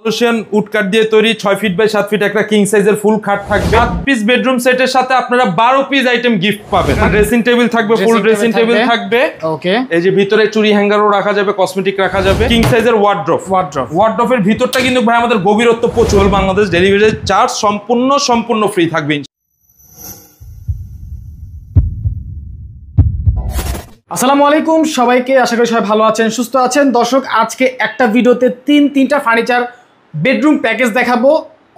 Malaysian would কাট দিয়ে তৈরি 6 feet by 7 fit একটা কিং সাইজের ফুল খাট থাকবে। 7 পিস বেডরুম সেটের সাথে আপনারা 12 পিস আইটেম গিফট পাবেন। ড্রেসিং টেবিল থাকবে, ফুল ড্রেসিং টেবিল থাকবে। ওকে, এই যে ভিতরে চুড়ি হ্যাঙ্গারও রাখা যাবে, কসমেটিক রাখা যাবে। কিং সাইজের ওয়ার্ড্রপের ভিতরটা কিন্তু ভাই আমাদের গভীরত্ব প্রচুর। বাংলাদেশ ডেলিভারি চার্জ সম্পূর্ণ ফ্রি থাকবে। আসসালামু আলাইকুম সবাইকে, আশা করি সবাই ভালো আছেন, সুস্থ আছেন। দর্শক, আজকে একটা ভিডিওতে তিনটা ফার্নিচার বেডরুম প্যাকেজ দেখাবো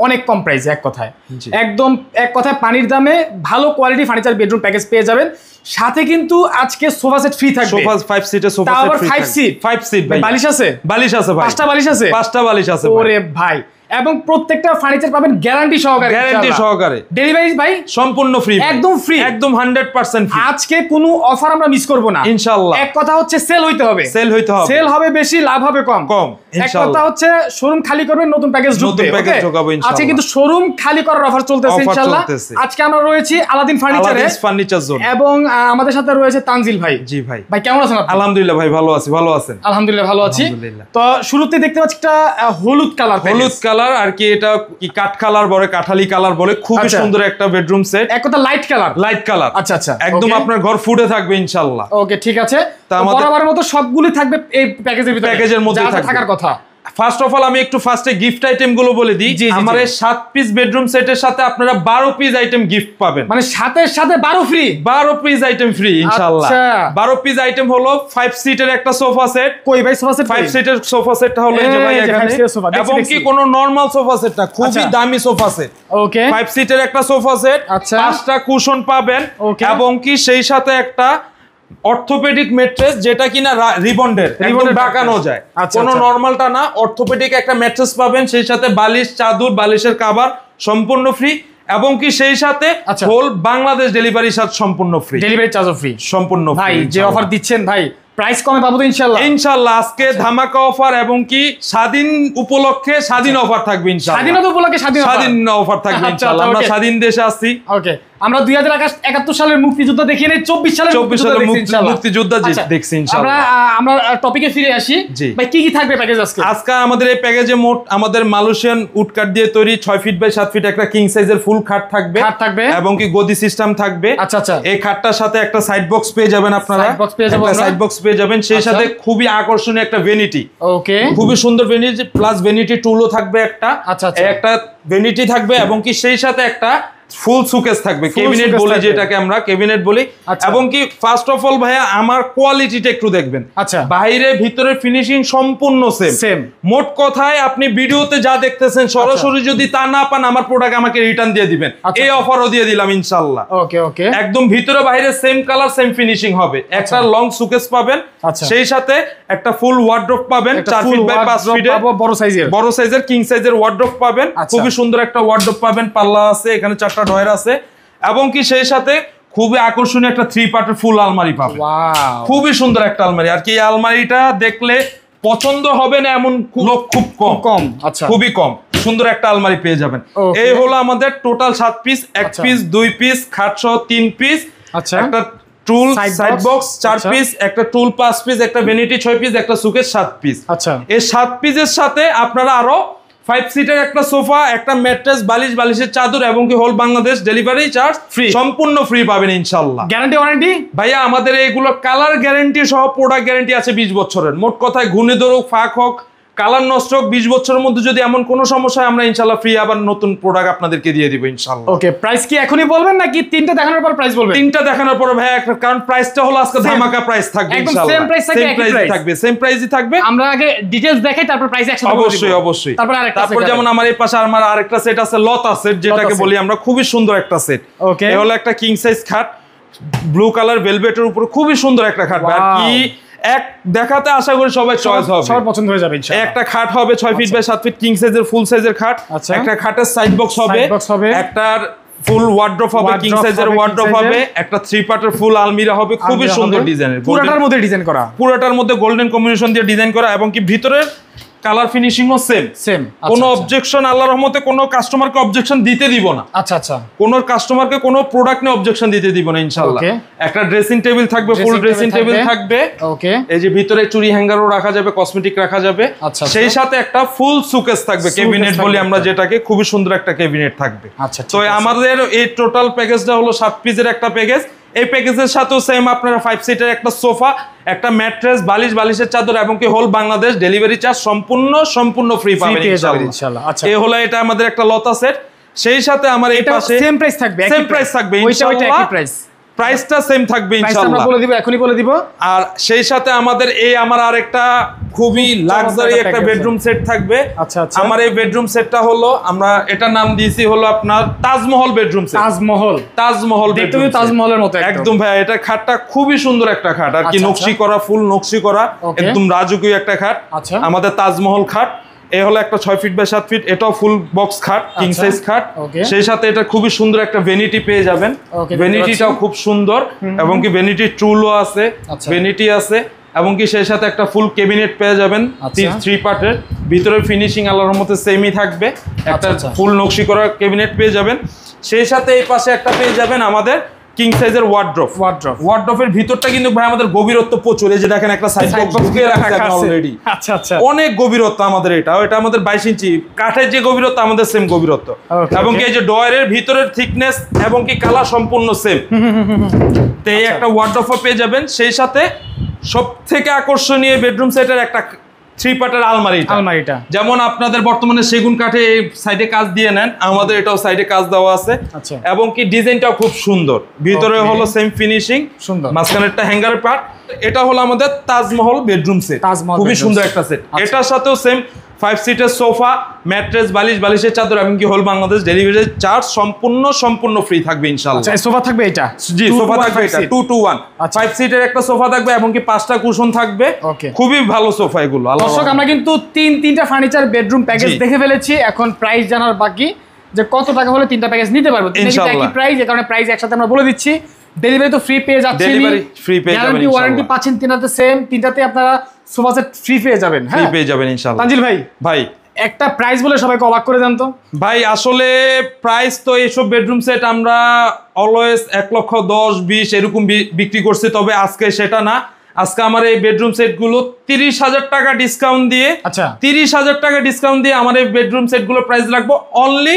অনেক কম প্রাইসে। এক কথায় পানির দামে ভালো কোয়ালিটি ফার্নিচার বেডরুম প্যাকেজ পেয়ে যাবেন। সাথে কিন্তু আজকে সোফা সেট ফ্রি থাকবে। সোফা 5 সিটের সোফা সেট ফ্রি থাকবে। 5 সিট ভাই। বালিশ আছে ভাই। 5টা বালিশ আছে। 5টা বালিশ আছে ওরে ভাই, এবং প্রত্যেকটা ফার্নিচার পাবেন গ্যারান্টি সহকারে। ডেলিভারি ভাই সম্পূর্ণ ফ্রি, একদম ফ্রি, একদম 100% ফ্রি। আজকে কোনো অফার আমরা মিস করব না ইনশাআল্লাহ। এক কথা হচ্ছে সেল হইতে হবে, সেল হবে বেশি, লাভ হবে কম। এক কথা হচ্ছে শোরুম খালি করবেন, নতুন প্যাকেজ ঢুকবে। আজকে কিন্তু শোরুম খালি করার অফার চলতেছে ইনশাআল্লাহ। আজকে আমরা রয়েছি আলাদিন ফার্নিচার জোন, এবং আমাদের সাথে রয়েছে তানজিল ভাই। জি ভাই, কেমন আছেন আপনি? আলহামদুলিল্লাহ ভাই, ভালো আছি। ভালো আছেন? আলহামদুলিল্লাহ ভালো আছি। তো শুরুতে দেখতে পাচ্ছি একটা হলুদ কালার আর কি, এটা কি কাঠ কালার বলে, কাঠালি কালার বলে। খুবই সুন্দর একটা বেডরুম সেট। এক কথা লাইট কালার। আচ্ছা, একদম আপনার ঘর ফুটে থাকবে ইনশাআল্লাহ। ওকে, ঠিক আছে। বরাবরের মতো সবগুলো থাকবে এই প্যাকেজের মধ্যে থাকার কথা। ফার্স্ট অফ অল আমি একটু ফার্স্টে গিফট আইটেম গুলো বলে দিই। আমার এই 7 পিস বেডরুম সেটের সাথে আপনারা 12 পিস আইটেম গিফট পাবেন। মানে সাথে 12 ফ্রি, 12 পিস আইটেম ফ্রি ইনশাআল্লাহ। 12 পিস আইটেম হলো 5 সিটের একটা সোফা সেট। কই ভাই সোফা সেট? 5 সিটের সোফা সেটটা হলো এই যে ভাই এখানে, এবং কি কোনো নরমাল সোফা সেট না, খুবই দামি সোফা সেট। ওকে, 5 সিটের একটা সোফা সেট, 5টা কুশন পাবেন, এবং কি সেই সাথে একটা অর্থোপেডিক ম্যাট্রেস, যেটা কিনা রিবন্ডের বাঁকানো যায়, কোনো নরমালটা না। অর্থোপেডিক একটা ম্যাট্রেস পাবেন, সেই সাথে বালিশ, চাদর, বালিশের কভার সম্পূর্ণ ফ্রি, এবং কি সেই সাথে হোল বাংলাদেশ ডেলিভারি চার্জ সম্পূর্ণ ফ্রি। ডেলিভারি চার্জও ফ্রি সম্পূর্ণ। ভাই যে অফার দিচ্ছেন ভাই, প্রাইস কমে পাবো তো ইনশাআল্লাহ। আজকে ধামাকা অফার, এবং কি স্বাধীন উপলক্ষে স্বাধীন অফার থাকবে ইনশাআল্লাহ। স্বাধীনতা উপলক্ষে স্বাধীন অফার থাকবে ইনশাআল্লাহ। আমরা স্বাধীন দেশে আছি। ওকে, আমরা 2071 সালের মুক্তিযুদ্ধ দেখিয়ে নেই, 24 সালের মুক্তিযুদ্ধ দেখছি ইনশাআল্লাহ। আমরা টপিকে ফিরে আসি ভাই, কি থাকবে প্যাকেজ আজকে? আজকে আমাদের এই প্যাকেজে মোট আমাদের মালয়েশিয়ান উড কাট দিয়ে তৈরি 6 ফিট বাই 7 ফিট একটা কিং সাইজের ফুল খাট থাকবে, এবং কি গদি সিস্টেম থাকবে। আচ্ছা, এই খাটটার সাথে একটা সাইড বক্স পেয়ে যাবেন আপনারা। সাইড বক্স পেয়ে যাবেন, সেই সাথে খুবই আকর্ষণীয় একটা ভ্যানিটি। ওকে, খুবই সুন্দর ভ্যানিটি, প্লাস ভ্যানিটি টুলও থাকবে একটা। একটা ভ্যানিটি থাকবে, এবং কি সেই সাথে একটা ফুল সুকেস থাকবে, ক্যাবিনেট বলি, যেটাকে আমরা ক্যাবিনেট বলি। এবং কি ফার্স্ট অফ অল ভাইয়া আমার কোয়ালিটিটা একটু দেখবেন। বাইরে ভিতরে ফিনিশিং সম্পূর্ণ সেম। মোট কথায় আপনি ভিডিওতে যা দেখতেছেন, সরাসরি যদি তা না পান, আমার প্রোডাক্ট আমাকে রিটার্ন দিয়ে দিবেন। এই অফারও দিয়ে দিলাম ইনশাআল্লাহ। ওকে, একদম ভিতরে বাইরে সেম কালার, সেম ফিনিশিং হবে। একটা লং সুকেস পাবেন, সেই সাথে একটা ফুল ওয়ার্ড্রপ পাবেন, 4 ফিট বাই 5 ফিটের বড় সাইজের কিং সাইজের ওয়ার্ড্রপ পাবেন। খুবই সুন্দর একটা ওয়ার্ড্রপ পাবেন, পাল্লা আছে, এখানে 4টা ডয়ার আছে, এবং কি সেই সাথে খুবই আকর্ষণীয় একটা 3 পার্টের ফুল আলমারি পাবেন। খুবই সুন্দর একটা আলমারি। আর কি এই আলমারিটা দেখলে পছন্দ হবে না এমন লোক খুব কম। খুবই কম সুন্দর একটা আলমারি পেয়ে যাবেন। এই হলো আমাদের টোটাল 7 পিস, 1 পিস, 2 পিস, খাট সহ 3 পিস, একটা টুল সাইড বক্স 4 পিস, একটা টুল 5 পিস, একটা ভ্যানিটি 6 পিস, একটা সুকেস 7 পিস। এই 7 পিসের সাথে আপনারা আরো 5 সিটের একটা সোফা, একটা ম্যাট্রেস, বালিশের চাদর, এবং কি whole Bangladesh delivery charge free, সম্পূর্ণ ফ্রি পাবেন ইনশাআল্লাহ। গ্যারান্টি ওয়ারেন্টি ভাইয়া আমাদের এইগুলো কালার গ্যারান্টি সহ প্রোডাক্ট গ্যারান্টি আছে 20 বছরের। মোট কথায় ঘুণে ধরুক, ফাঁক হোক, কালার নষ্ট হোক, 20 বছরের মধ্যে যদি এমন কোনো সমস্যা হয়, আমরা ইনশাআল্লাহ ফ্রি আবার নতুন প্রোডাক্ট আপনাদেরকে দিয়ে দিব ইনশাআল্লাহ। ওকে, প্রাইস কি এখনই বলবেন নাকি 3টা দেখানোর পর প্রাইস বলবেন? 3টা দেখানোর পর ভাইয়া, কারণ প্রাইসটা হলো আজকে ধামাকা প্রাইস থাকবে ইনশাআল্লাহ। সেম প্রাইসই থাকবে। আমরা আগে ডিটেইলস দেখাই, তারপর প্রাইস একসাথে বলবো। অবশ্যই। তারপর যেমন আমার এই পাশে আমার আরেকটা সেট আছে, লতা সেট, যেটাকে বলি আমরা, খুবই সুন্দর একটা সেট। ওকে, এই হলো একটা কিং সাইজ খাট, ব্লু কালার ভেলভেটের উপর, খুবই সুন্দর একটা খাট। আর কি এক দেখাতে আশা করি সবাই চয়েস হবে, সবার পছন্দ হয়ে যাবে ইনশাআল্লাহ। একটা খাট হবে 6 ফিট বাই 7 ফিট কিং সাইজের ফুল সাইজের খাট। একটা খাটের সাইড বক্স হবে, একটা ফুল ওয়ার্ড্রপ হবে, কিং সাইজের ওয়ার্ড্রপ হবে, একটা 3 পার্টের ফুল আলমিরা হবে, খুবই সুন্দর ডিজাইনের, পুরোটার মধ্যে ডিজাইন করা, পুরোটার মধ্যে গোল্ডেন কম্বিনেশন দিয়ে ডিজাইন করা, এবং কি ভিতরের কালার ফিনিশিংও সেম। কোনো অবজেকশন আল্লাহর রহমতে কোনো কাস্টমারকে অবজেকশন দিতে দিব না। আচ্ছা। কোনো কাস্টমারকে কোনো প্রোডাক্ট নিয়ে অবজেকশন দিতে দিব না ইনশাআল্লাহ। একটা ড্রেসিং টেবিল থাকবে, ফুল ড্রেসিং টেবিল থাকবে। ওকে, এই যে ভিতরে চুড়ি হ্যাঙ্গারও রাখা যাবে, কসমেটিক রাখা যাবে। সেই সাথে একটা ফুল সুকেস থাকবে, ক্যাবিনেট বলি আমরা যেটাকে, খুবই সুন্দর একটা ক্যাবিনেট থাকবে। আচ্ছা, তো আমাদের এই টোটাল প্যাকেজটা হলো 7 পিসের একটা প্যাকেজ। এই প্যাকেজের সাথেও সেম আপনারা 5 সিটার একটা সোফা, একটা ম্যাট্রেস, বালিশের চাদর এবং কি হোল বাংলাদেশ ডেলিভারি চার্জ সম্পূর্ণ ফ্রি পাবেন ইনশাআল্লাহ। আচ্ছা, এই হলো এটা আমাদের একটা লতা সেট। সেই সাথে আমার এই পাশে সেম প্রাইস থাকবে, ইনশাআল্লাহ। প্রাইসটা সেম থাকবে ইনশাআল্লাহ, আমরা বলে দিব, এখনই বলে দিব। আর সেই সাথে আমাদের আমার আরেকটা খুবই লাক্সারি একটা বেডরুম সেট থাকবে। আচ্ছা। আমার এই বেডরুম সেটটা হলো, আমরা এটা নাম দিয়েছি হলো আপনার তাজমহল বেডরুম সেট। তাজমহল দেখতে তো তাজমহলের মতো একদম ভাই। এটা খাটটা খুবই সুন্দর একটা খাট, আর কি নকশি করা, ফুল নকশি করা, একদম রাজকীয় একটা খাট। আমাদের তাজমহল খাট। এই হলো একটা 6 ফিট বাই 7 ফিট, এটাও ফুল বক্স খাট, কিং সাইজ খাট। সেই সাথে এটা খুবই সুন্দর একটা ভ্যানিটি পেয়ে যাবেন। ভ্যানিটিটাও খুব সুন্দর, এবং কি ভ্যানিটি টুলও আছে, ভ্যানিটি আছে, এবং কি সেই সাথে একটা ফুল ক্যাবিনেট পেয়ে যাবেন 3 পার্টের। ভিতরের ফিনিশিং আল্লাহর রহমতে সেমই থাকবে, একটা ফুল নকশি করা ক্যাবিনেট পেয়ে যাবেন। সেই সাথে এই পাশে একটা পেয়ে যাবেন আমাদের কিং সাইজের ওয়ার্ড্রপের ভিতরটা কিন্তু ভাই আমাদের গভীরত্ব প্রচুর। এই যে দেখেন একটা সাইড বক্স দিয়ে রাখা আছে অলরেডি। আচ্ছা, অনেক গভীরত্ব আমাদের এটা আমাদের 22 ইঞ্চি কাঠের যে গভীরত্ব আমাদের সেম গভীরত্ব, এবং কি এই যে ডয়ারের ভিতরের থিকনেস এবং কি কালার সম্পূর্ণ সেম। তো এই একটা ওয়ার্ড্রপ পেয়ে যাবেন। সেই সাথে সবথেকে আকর্ষণীয় বেডরুম সেটের একটা 3 পার্টের আলমারিটা, যেমন আপনাদের বর্তমানে সেগুন কাঠে এই সাইডে কাজ দিয়ে নেন, আমাদের এটাও সাইডে কাজ দেওয়া আছে, এবং কি ডিজাইনটাও খুব সুন্দর। ভিতরে হলো সেম ফিনিশিং, মাঝখানে একটা হ্যাঙ্গার পার্ট। এটা হলো আমাদের তাজমহল বেডরুম সেট, খুবই সুন্দর একটা সেট। এটার সাথেও সেম 5 সিটের সোফা, ম্যাট্রেস, বালিশের চাদর, এবং কি হোল বাংলাদেশ ডেলিভারি চার্জ সম্পূর্ণ ফ্রি থাকবে ইনশাআল্লাহ। আচ্ছা, সোফা থাকবে এটা? জি, সোফা থাকবে এটা 2 to 1 5 সিটের একটা সোফা থাকবে, এবং কি 5টা কুশন থাকবে। খুবই ভালো সোফা এগুলো। দর্শক, আমরা কিন্তু তিনটা ফার্নিচার বেডরুম প্যাকেজ দেখে ফেলেছি। এখন প্রাইস জানার বাকি, যে কত টাকা হলে 3টা প্যাকেজ নিতে পারবো। একই প্রাইস, এই কারণে প্রাইস একসাথে আমরা বলে দিচ্ছি। ডেলিভারি তো ফ্রি পেয়ে যাচ্ছে, গ্যারান্টি ওয়ারেন্টি পাচ্ছেন। তিনটাতে সেম, তিনটাতে আপনারা সোফা সেট ফ্রি পেয়ে যাবেন। ফ্রি পেয়ে যাবেন ইনশাআল্লাহ। তানজিল ভাই একটা প্রাইস বলে সবাইকে অবাক করে দেন তো ভাই। আসলে প্রাইস তো এইসব বেডরুম সেট আমরা অলওয়েজ 1,10,20 এরকম বিক্রি করছি, তবে আজকে সেটা না। আজকে আমার এই বেডরুম সেট গুলো 30,000 টাকা ডিসকাউন্ট দিয়ে, 30,000 টাকা ডিসকাউন্ট দিয়ে আমার এই বেডরুম সেট গুলো প্রাইস রাখবো অনলি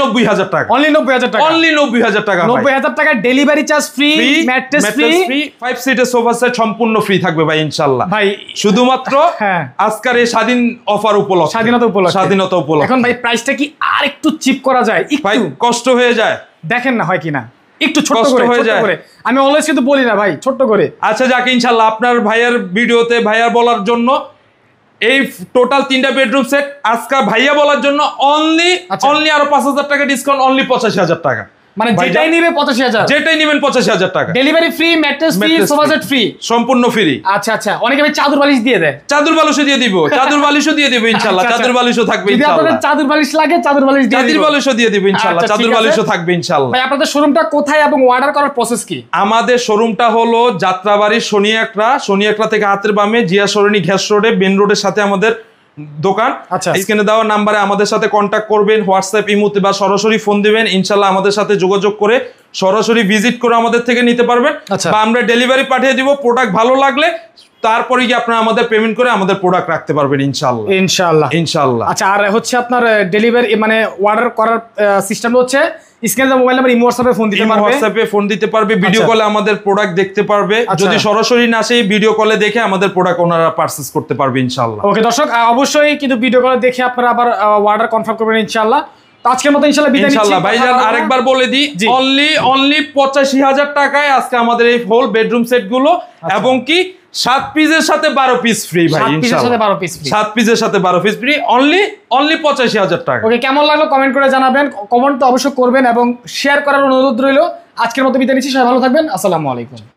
90,000 টাকা। অনলি 90,000 টাকা। 90,000 টাকা delivery charge free, mattress free, 5 সিটের সোফা সেট সম্পূর্ণ ফ্রি থাকবে ভাই ইনশাআল্লাহ। ভাই শুধুমাত্র আজকের এই স্বাধীন অফার উপলক্ষে, স্বাধীনতা উপলক্ষে। এখন ভাই প্রাইসটা কি আর একটু চিপ করা যায়? ভাই কষ্ট হয়ে যায়, দেখেন না হয় কিনা, একটু ছোট করে। আমি অলওয়েজ কিন্তু বলি না ভাই, ছোট করে। আচ্ছা, যাক ইনশাআল্লাহ আপনার ভাইয়ার ভিডিওতে ভাইয়া বলার জন্য এই টোটাল 3টা বেডরুম সেট আজকে ভাইয়া বলার জন্য অনলি আরো 5,000 টাকা ডিসকাউন্ট, অনলি 85,000 টাকা। মানে যেটাই নিবে 85,000, যেটাই নেবেন 85,000 টাকা। Delivery free, mattress free, sofa set free, সম্পূর্ণ ফ্রি। আচ্ছা, অনেকে ভাই চাদর বালিশ দিয়ে দেয়। চাদর বালিশও দিয়ে দিব, ইনশাআল্লাহ। চাদর বালিশও থাকবে ইনশাআল্লাহ। যদি আপনাদের চাদর বালিশ লাগে, চাদর বালিশ দিয়ে দিব ইনশাআল্লাহ। চাদর বালিশও থাকবে ইনশাআল্লাহ। ভাই আপনাদের শোরুমটা কোথায় এবং অর্ডার করার প্রসেস কি? আমাদের শোরুমটা হলো যাত্রাবাড়ি শনিয়াকড়া থেকে হাতের বামে জিয়া সরণি গ্যাস রোডে, মেন রোডের সাথে আমাদের দোকান। স্ক্রিনে দেওয়া নাম্বারে আমাদের সাথে কন্ট্যাক্ট করবেন, হোয়াটসঅ্যাপ, ইমোতে বা সরাসরি ফোন দিবেন। ইনশাআল্লাহ আমাদের সাথে যোগাযোগ করে সরাসরি ভিজিট করে আমাদের থেকে নিতে পারবেন, বা আমরা ডেলিভারি পাঠিয়ে দিব। প্রোডাক্ট ভালো লাগলে তারপরে কি আপনারা আমাদের পেমেন্ট করে আমাদের প্রোডাক্ট রাখতে পারবেন ইনশাআল্লাহ। আচ্ছা, আর হচ্ছে আপনার ডেলিভারি মানে অর্ডার করার সিস্টেম হচ্ছে স্ক্রিনে মোবাইল নাম্বার, ইমো হোয়াটসঅ্যাপে ফোন দিতে পারবে, ভিডিও কলে আমাদের প্রোডাক্ট দেখতে পারবে। যদি সরাসরি না আসে, ভিডিও কলে দেখে আমাদের প্রোডাক্ট ওনারা পারচেজ করতে পারবে ইনশাআল্লাহ। ওকে দর্শক, অবশ্যই কিন্তু ভিডিও কলে দেখে আপনারা আবার অর্ডার কনফার্ম করবেন ইনশাআল্হ। আজকের মতো ইনশাআল্লাহ বিদায় নিচ্ছি ভাইজান। আরেকবার বলে দিই, অনলি 85,000 টাকায় আজকে আমাদের এই হোল বেডরুম সেট গুলো, এবং কি 7 পিসের সাথে 12 পিস ফ্রি ভাই ইনশাআল্লাহ। 7 পিসের সাথে 12 পিস ফ্রি, অনলি 85,000 টাকা। ওকে, কেমন লাগলো কমেন্ট করে জানাবেন। কমেন্ট তো অবশ্যই করবেন এবং শেয়ার করার অনুরোধ রইল। আজকের মতো বিদায় নিচ্ছি, সবাই ভালো থাকবেন। আসসালামু আলাইকুম।